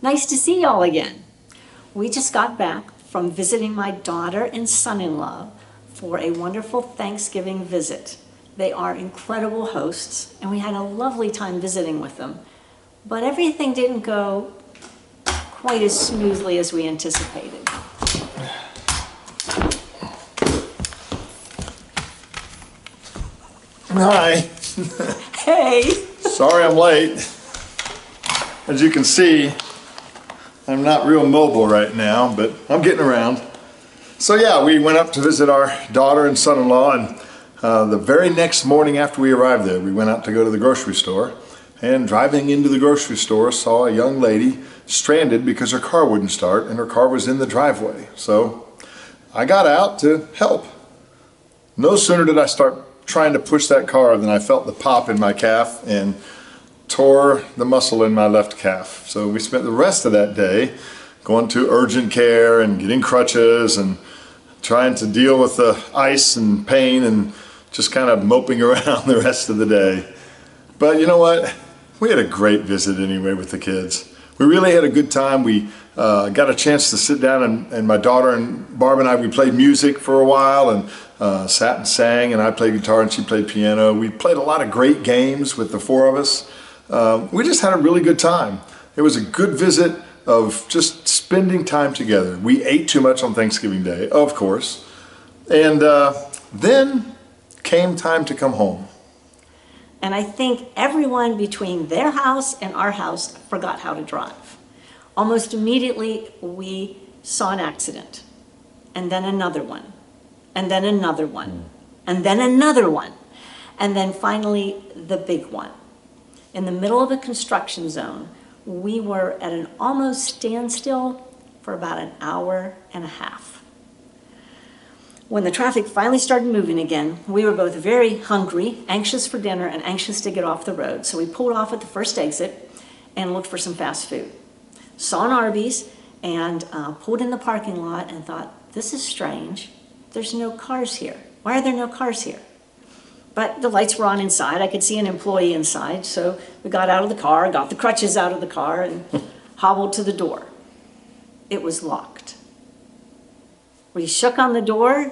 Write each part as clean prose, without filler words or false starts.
Nice to see y'all again. We just got back from visiting my daughter and son-in-law for a wonderful Thanksgiving visit. They are incredible hosts, and we had a lovely time visiting with them. But everything didn't go quite as smoothly as we anticipated. Hi. Hey! Sorry I'm late. As you can see, I'm not real mobile right now, but I'm getting around. So yeah, we went up to visit our daughter and son-in-law, and the very next morning after we arrived there, we went out to go to the grocery store. And driving into the grocery store, saw a young lady stranded because her car wouldn't start, and her car was in the driveway. So I got out to help. No sooner did I start trying to push that car than I felt the pop in my calf and tore the muscle in my left calf. So we spent the rest of that day going to urgent care and getting crutches and trying to deal with the ice and pain and just kind of moping around the rest of the day. But you know what? We had a great visit anyway with the kids. We really had a good time. We got a chance to sit down, and my daughter and Barb and I, we played music for a while and sat and sang, and I played guitar and she played piano. We played a lot of great games with the four of us. We just had a really good time. It was a good visit of just spending time together. We ate too much on Thanksgiving Day, of course. And then came time to come home. And I think everyone between their house and our house forgot how to drive. Almost immediately, we saw an accident, and then another one, and then another one, and then another one, and then finally the big one. In the middle of a construction zone, we were at an almost standstill for about an hour and a half. When the traffic finally started moving again, we were both very hungry, anxious for dinner, and anxious to get off the road. So we pulled off at the first exit and looked for some fast food. Saw an Arby's and pulled in the parking lot and thought, this is strange. There's no cars here. Why are there no cars here? But the lights were on inside. I could see an employee inside. So we got out of the car, got the crutches out of the car, and hobbled to the door. It was locked. We shook on the door.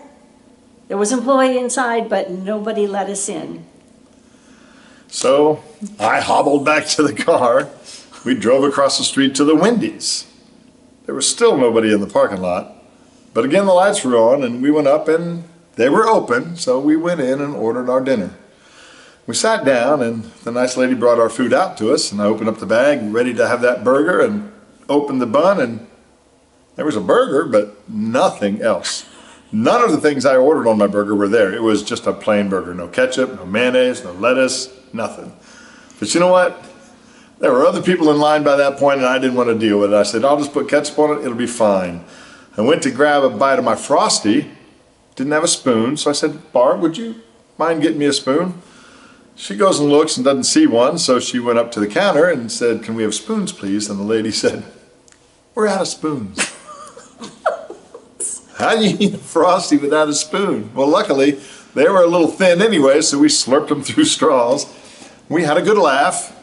There was an employee inside, but nobody let us in. So I hobbled back to the car. We drove across the street to the Wendy's. There was still nobody in the parking lot. But again, the lights were on, and we went up, and they were open, so we went in and ordered our dinner. We sat down, and the nice lady brought our food out to us, and I opened up the bag, ready to have that burger, and opened the bun, and there was a burger, but nothing else. None of the things I ordered on my burger were there. It was just a plain burger. No ketchup, no mayonnaise, no lettuce, nothing. But you know what? There were other people in line by that point, and I didn't want to deal with it. I said, I'll just put ketchup on it. It'll be fine. I went to grab a bite of my Frosty. Didn't have a spoon, so I said, Barb, would you mind getting me a spoon? She goes and looks and doesn't see one, so she went up to the counter and said, can we have spoons, please? And the lady said, we're out of spoons. How do you eat a Frosty without a spoon? Well, luckily, they were a little thin anyway, so we slurped them through straws. We had a good laugh,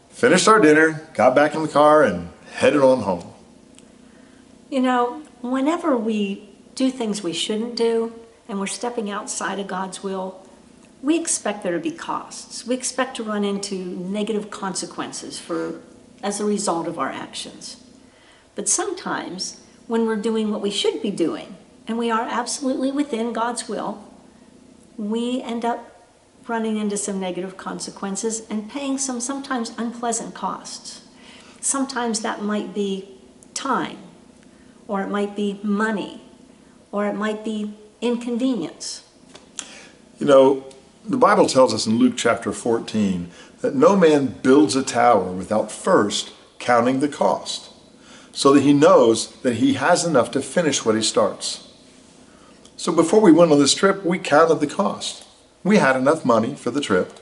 finished our dinner, got back in the car, and headed on home. You know, whenever we do things we shouldn't do, and we're stepping outside of God's will, we expect there to be costs. We expect to run into negative consequences as a result of our actions. But sometimes, when we're doing what we should be doing, and we are absolutely within God's will, we end up running into some negative consequences and paying some sometimes unpleasant costs. Sometimes that might be time, or it might be money, or it might be inconvenience. You know, the Bible tells us in Luke chapter 14 that no man builds a tower without first counting the cost, so that he knows that he has enough to finish what he starts. So before we went on this trip, we counted the cost. We had enough money for the trip.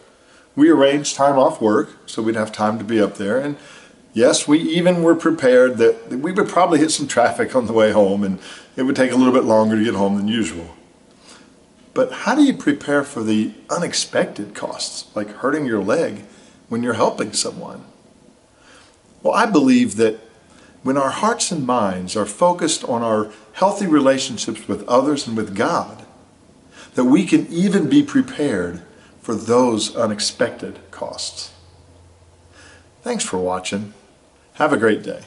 We arranged time off work so we'd have time to be up there. And yes, we even were prepared that we would probably hit some traffic on the way home and it would take a little bit longer to get home than usual. But how do you prepare for the unexpected costs, like hurting your leg when you're helping someone? Well, I believe that when our hearts and minds are focused on our healthy relationships with others and with God, that we can even be prepared for those unexpected costs. Thanks for watching. Have a great day.